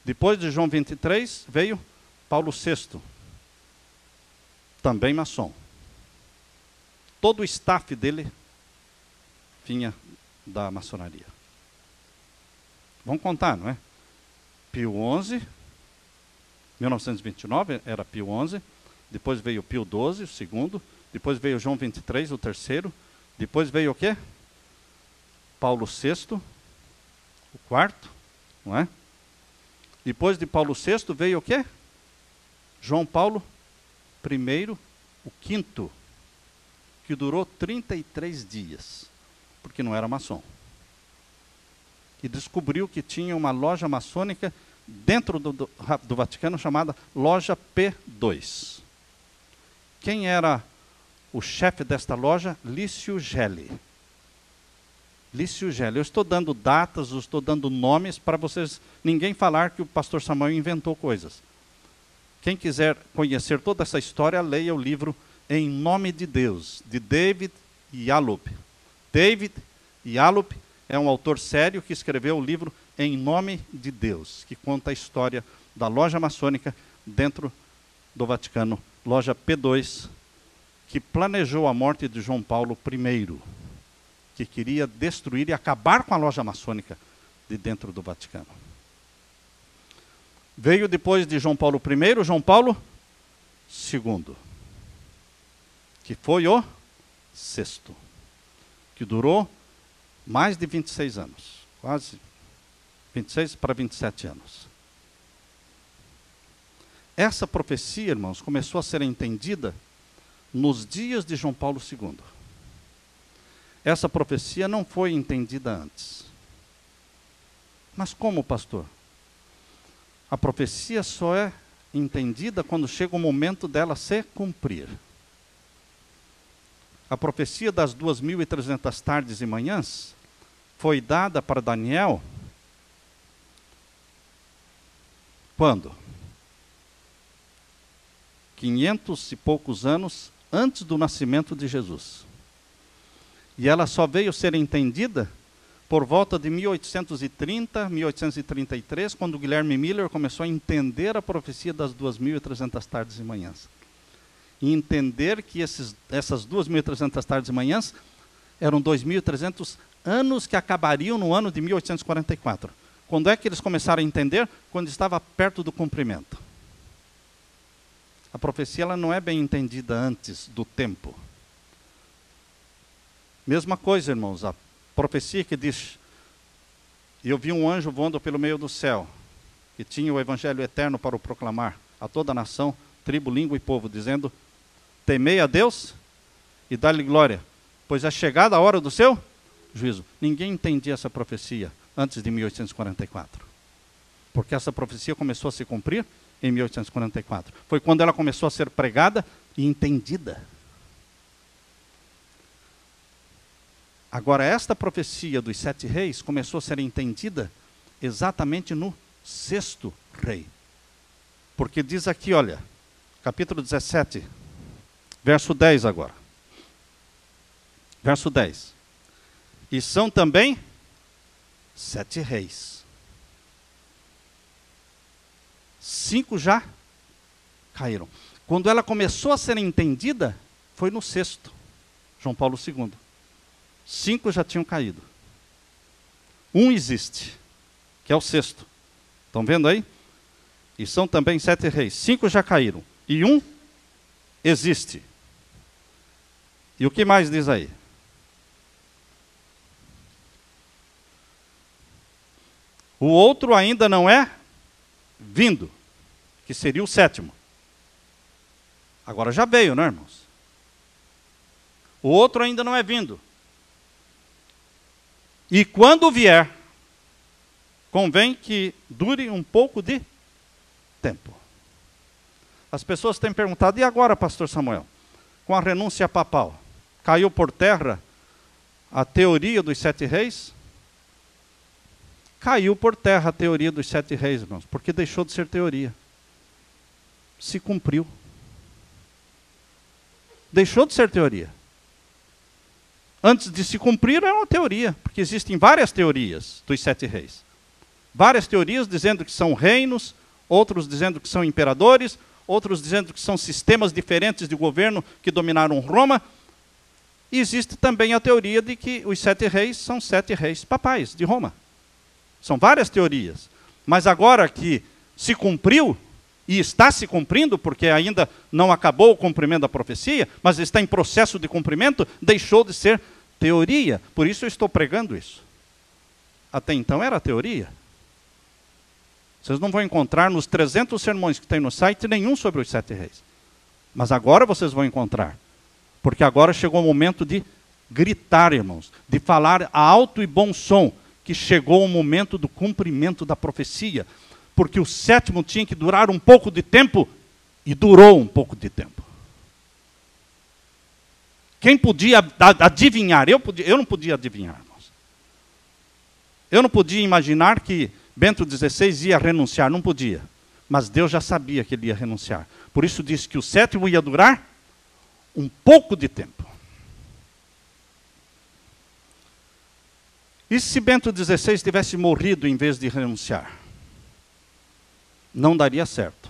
Depois de João XXIII veio Paulo VI, também maçom. Todo o staff dele vinha da maçonaria. Vamos contar, não é? Pio XI, 1929 era Pio XI, depois veio Pio XII, o segundo, depois veio João XXIII, o terceiro, depois veio o quê? Paulo VI, o quarto, não é? Depois de Paulo VI veio o quê? João Paulo I, o quinto, que durou 33 dias, porque não era maçom. E descobriu que tinha uma loja maçônica dentro do Vaticano chamada Loja P2. Quem era o chefe desta loja? Lício Gelli. Lício Gelli. Eu estou dando datas, eu estou dando nomes para vocês, ninguém falar que o pastor Samuel inventou coisas. Quem quiser conhecer toda essa história, leia o livro Em Nome de Deus, de David Yallop. David Yallop é um autor sério que escreveu o livro Em Nome de Deus, que conta a história da loja maçônica dentro do Vaticano, loja P2, que planejou a morte de João Paulo I, que queria destruir e acabar com a loja maçônica de dentro do Vaticano. Veio depois de João Paulo I, João Paulo II, que foi o sexto, que durou mais de 26 anos, quase 26 para 27 anos. Essa profecia, irmãos, começou a ser entendida nos dias de João Paulo II. Essa profecia não foi entendida antes. Mas como, pastor? A profecia só é entendida quando chega o momento dela se cumprir. A profecia das 2.300 tardes e manhãs foi dada para Daniel quando? 500 e poucos anos antes do nascimento de Jesus. E ela só veio ser entendida por volta de 1830, 1833, quando Guilherme Miller começou a entender a profecia das 2.300 tardes e manhãs. E entender que essas 2.300 tardes e manhãs eram 2.300 anos que acabariam no ano de 1844. Quando é que eles começaram a entender? Quando estava perto do cumprimento. A profecia ela não é bem entendida antes do tempo. Mesma coisa, irmãos, a profecia que diz: eu vi um anjo voando pelo meio do céu, que tinha o evangelho eterno para o proclamar a toda a nação, tribo, língua e povo, dizendo: temei a Deus e dá-lhe glória, pois é chegada a hora do seu juízo. Ninguém entendia essa profecia antes de 1844, porque essa profecia começou a se cumprir em 1844. Foi quando ela começou a ser pregada e entendida. Agora, esta profecia dos 7 reis começou a ser entendida exatamente no 6º rei. Porque diz aqui, olha, capítulo 17, verso 10 agora. Verso 10. E são também 7 reis. 5 já caíram. Quando ela começou a ser entendida, foi no sexto, João Paulo II. 5 já tinham caído. Um existe, que é o sexto. Estão vendo aí? E são também 7 reis. 5 já caíram. E um existe. E o que mais diz aí? O outro ainda não é vindo, que seria o 7º. Agora já veio, né, irmãos? O outro ainda não é vindo. E quando vier, convém que dure um pouco de tempo. As pessoas têm perguntado, e agora, pastor Samuel? Com a renúncia papal, caiu por terra a teoria dos 7 reis? Caiu por terra a teoria dos 7 reis, irmãos, porque deixou de ser teoria. Se cumpriu. Deixou de ser teoria. Antes de se cumprir, era uma teoria, porque existem várias teorias dos 7 reis. Várias teorias dizendo que são reinos, outros dizendo que são imperadores, outros dizendo que são sistemas diferentes de governo que dominaram Roma. E existe também a teoria de que os 7 reis são 7 reis papais de Roma. São várias teorias. Mas agora que se cumpriu, e está se cumprindo, porque ainda não acabou o cumprimento da profecia, mas está em processo de cumprimento, deixou de ser teoria. Por isso eu estou pregando isso. Até então era teoria. Vocês não vão encontrar nos 300 sermões que tem no site nenhum sobre os 7 reis. Mas agora vocês vão encontrar. Porque agora chegou o momento de gritar, irmãos, de falar a alto e bom som, que chegou o momento do cumprimento da profecia. Porque o 7º tinha que durar um pouco de tempo, e durou um pouco de tempo. Quem podia adivinhar? Eu não podia adivinhar, irmãos. Eu não podia imaginar que Bento XVI ia renunciar, não podia. Mas Deus já sabia que ele ia renunciar. Por isso disse que o 7º ia durar um pouco de tempo. E se Bento XVI tivesse morrido em vez de renunciar? Não daria certo.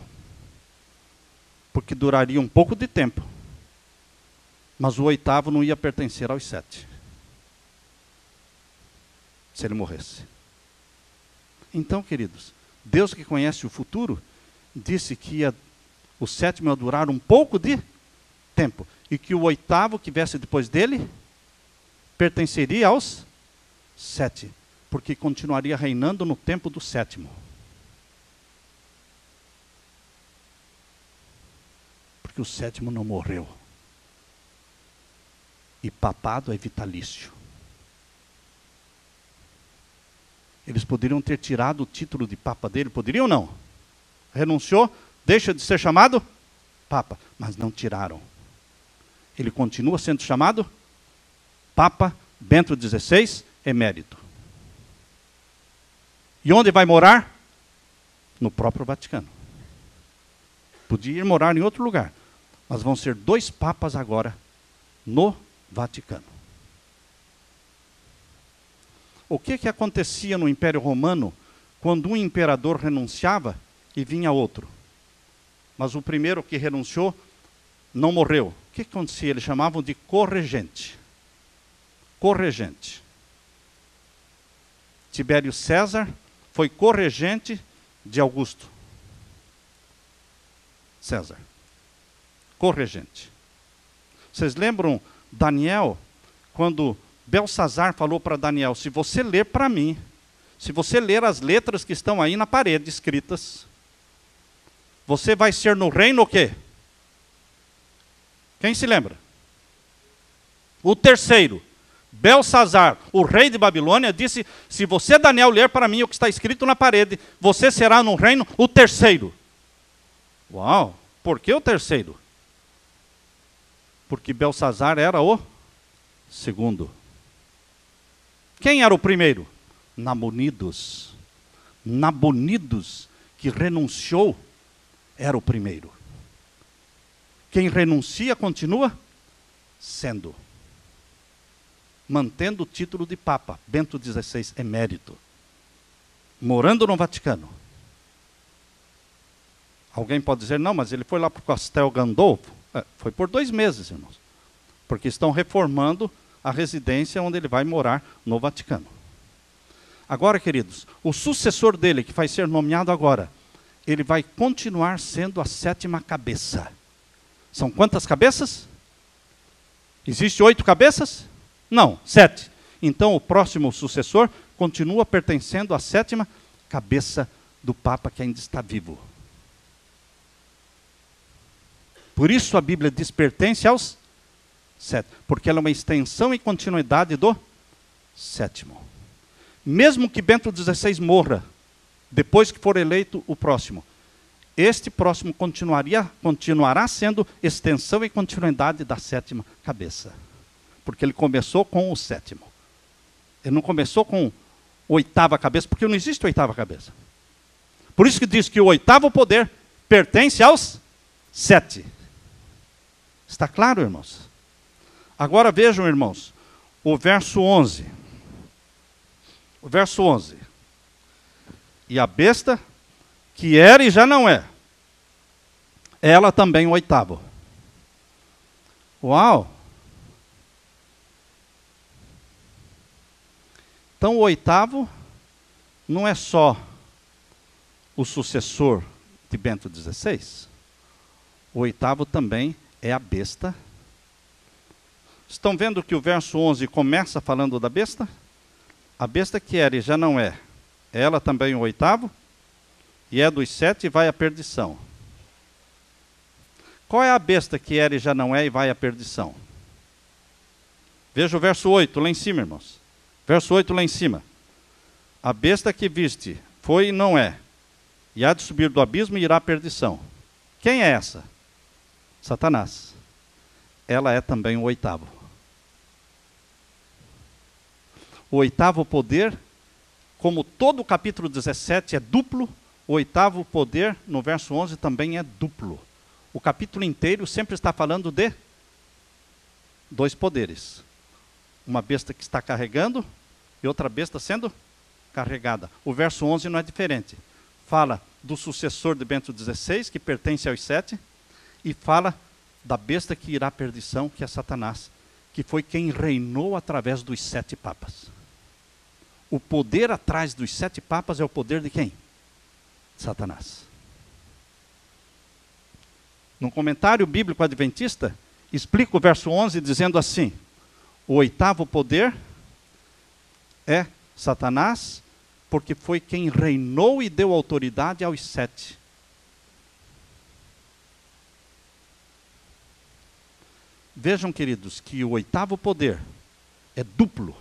Porque duraria um pouco de tempo. Mas o 8º não ia pertencer aos 7. Se ele morresse. Então, queridos, Deus que conhece o futuro, disse que o 7º ia durar um pouco de tempo. E que o 8º que viesse depois dele, pertenceria aos 7. Porque continuaria reinando no tempo do 7º. Porque o 7º não morreu. E papado é vitalício. Eles poderiam ter tirado o título de papa dele, poderiam ou não? Renunciou, deixa de ser chamado papa, mas não tiraram. Ele continua sendo chamado Papa Bento XVI emérito. E onde vai morar? No próprio Vaticano. Podia ir morar em outro lugar, mas vão ser 2 papas agora no Vaticano. O que acontecia no Império Romano quando um imperador renunciava e vinha outro? Mas o primeiro que renunciou não morreu. O que acontecia? Eles chamavam de corregente. Corregente. Tibério César foi corregente de Augusto César. Corregente. Vocês lembram Daniel, quando Belsazar falou para Daniel, se você ler para mim, se você ler as letras que estão aí na parede escritas, você vai ser no reino o quê? Quem se lembra? O 3º. Belsazar, o rei de Babilônia, disse, se você, Daniel, ler para mim o que está escrito na parede, você será no reino o 3º. Uau! Por que o 3º? Porque Belsazar era o 2º. Quem era o primeiro? Nabonidos. Nabonidos, que renunciou, era o primeiro. Quem renuncia continua sendo. Mantendo o título de Papa, Bento XVI emérito. Morando no Vaticano. Alguém pode dizer, não, mas ele foi lá para o Castel Gandolfo. Foi por 2 meses, irmãos. Porque estão reformando a residência onde ele vai morar no Vaticano. Agora, queridos, o sucessor dele, que vai ser nomeado agora, ele vai continuar sendo a 7ª cabeça. São quantas cabeças? Existe 8 cabeças? Não, 7. Então o próximo sucessor continua pertencendo à 7ª cabeça do Papa que ainda está vivo. Por isso a Bíblia diz pertence aos 7, porque ela é uma extensão e continuidade do 7º. Mesmo que Bento XVI morra, depois que for eleito o próximo, este próximo continuará sendo extensão e continuidade da 7ª cabeça. Porque ele começou com o 7º. Ele não começou com a 8ª cabeça, porque não existe 8ª cabeça. Por isso que diz que o 8º poder pertence aos 7. Está claro, irmãos? Agora vejam, irmãos, o verso 11. O verso 11. E a besta, que era e já não é, ela também o 8º. Uau! Então o 8º não é só o sucessor de Bento XVI. O 8º também é a besta. Estão vendo que o verso 11 começa falando da besta? A besta que era e já não é, ela também o 8º, e é dos 7 e vai à perdição. Qual é a besta que era e já não é e vai à perdição? Veja o verso 8 lá em cima, irmãos. Verso 8 lá em cima. A besta que viste foi e não é, e há de subir do abismo e irá à perdição. Quem é essa? Satanás. Ela é também o 8º. O 8º poder, como todo o capítulo 17 é duplo, o 8º poder, no verso 11, também é duplo. O capítulo inteiro sempre está falando de 2 poderes. Uma besta que está carregando e outra besta sendo carregada. O verso 11 não é diferente. Fala do sucessor de Bento XVI, que pertence aos 7, e fala da besta que irá à perdição, que é Satanás, que foi quem reinou através dos 7 papas. O poder atrás dos 7 papas é o poder de quem? Satanás. No comentário bíblico adventista, explica o verso 11 dizendo assim: o 8º poder é Satanás, porque foi quem reinou e deu autoridade aos 7. Vejam, queridos, que o 8º poder é duplo.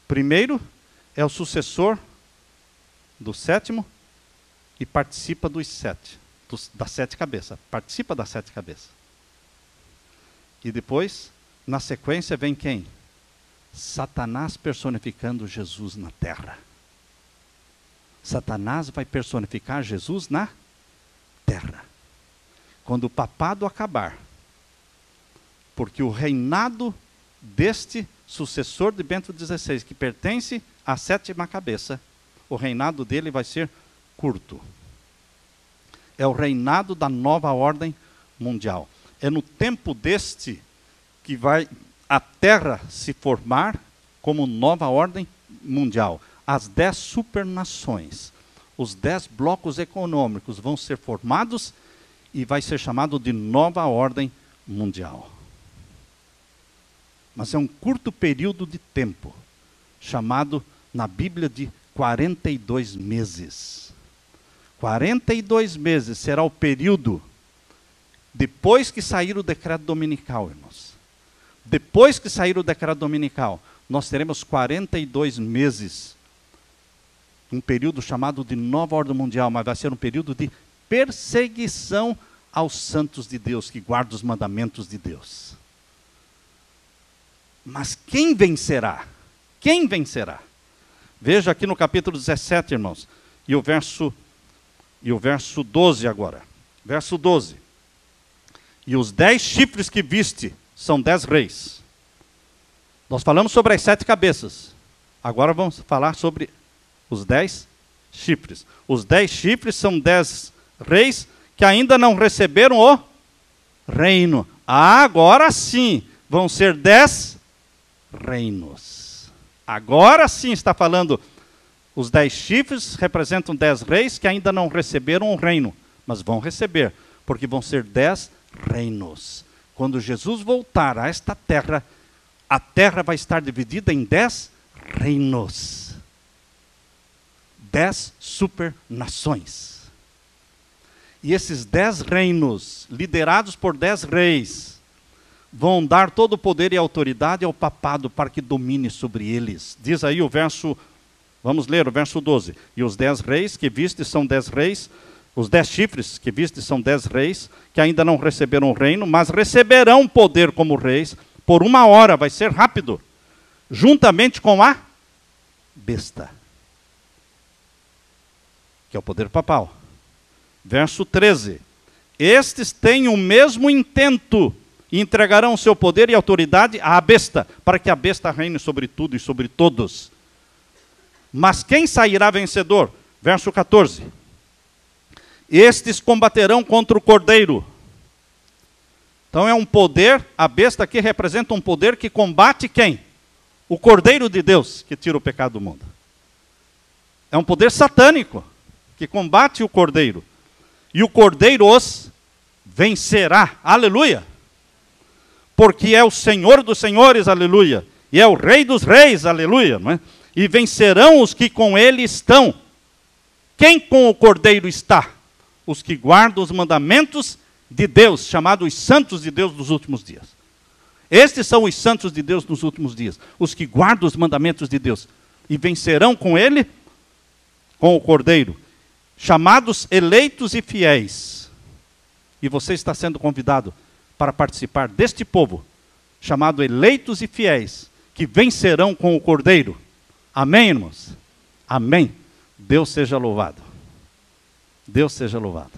Primeiro, é o sucessor do 7º e participa dos 7, das 7 cabeças. Participa das 7 cabeças. E depois, na sequência, vem quem? Satanás personificando Jesus na terra. Satanás vai personificar Jesus na terra. Quando o papado acabar, porque o reinado deste sucessor de Bento XVI, que pertence à 7ª cabeça, o reinado dele vai ser curto. É o reinado da nova ordem mundial. É no tempo deste que vai a Terra se formar como nova ordem mundial. As 10 supernações, os 10 blocos econômicos vão ser formados e vai ser chamado de nova ordem mundial. Mas é um curto período de tempo, chamado na Bíblia de 42 meses. 42 meses será o período depois que sair o decreto dominical, irmãos. Depois que sair o decreto dominical, nós teremos 42 meses. Um período chamado de nova ordem mundial, mas vai ser um período de perseguição aos santos de Deus, que guardam os mandamentos de Deus. Mas quem vencerá? Quem vencerá? Veja aqui no capítulo 17, irmãos, e o verso 12 agora. Verso 12. E os 10 chifres que viste são 10 reis. Nós falamos sobre as 7 cabeças. Agora vamos falar sobre os 10 chifres. Os 10 chifres são 10 reis que ainda não receberam o reino. Agora sim, vão ser 10 reinos. Agora sim está falando, os 10 chifres representam 10 reis que ainda não receberam o reino, mas vão receber, porque vão ser 10 reinos. Quando Jesus voltar a esta terra, a terra vai estar dividida em 10 reinos. 10 supernações. E esses 10 reinos, liderados por 10 reis, vão dar todo o poder e autoridade ao papado para que domine sobre eles. Diz aí o verso, vamos ler o verso 12. E os 10 reis que vistes são 10 reis, os 10 chifres que vistes são 10 reis, que ainda não receberam o reino, mas receberão poder como reis, por 1 hora, vai ser rápido, juntamente com a besta, que é o poder papal. Verso 13. Estes têm o mesmo intento, e entregarão o seu poder e autoridade à besta, para que a besta reine sobre tudo e sobre todos. Mas quem sairá vencedor? Verso 14. Estes combaterão contra o cordeiro. Então é um poder, a besta aqui representa um poder que combate quem? O cordeiro de Deus, que tira o pecado do mundo. É um poder satânico, que combate o cordeiro. E o cordeiro os vencerá, aleluia. Porque é o Senhor dos senhores, aleluia. E é o Rei dos reis, aleluia. Não é? E vencerão os que com ele estão. Quem com o cordeiro está? Os que guardam os mandamentos de Deus, chamados santos de Deus dos últimos dias. Estes são os santos de Deus nos últimos dias, os que guardam os mandamentos de Deus. E vencerão com ele, com o cordeiro, chamados eleitos e fiéis. E você está sendo convidado para participar deste povo, chamado eleitos e fiéis, que vencerão com o cordeiro. Amém, irmãos? Amém. Deus seja louvado. Deus seja louvado.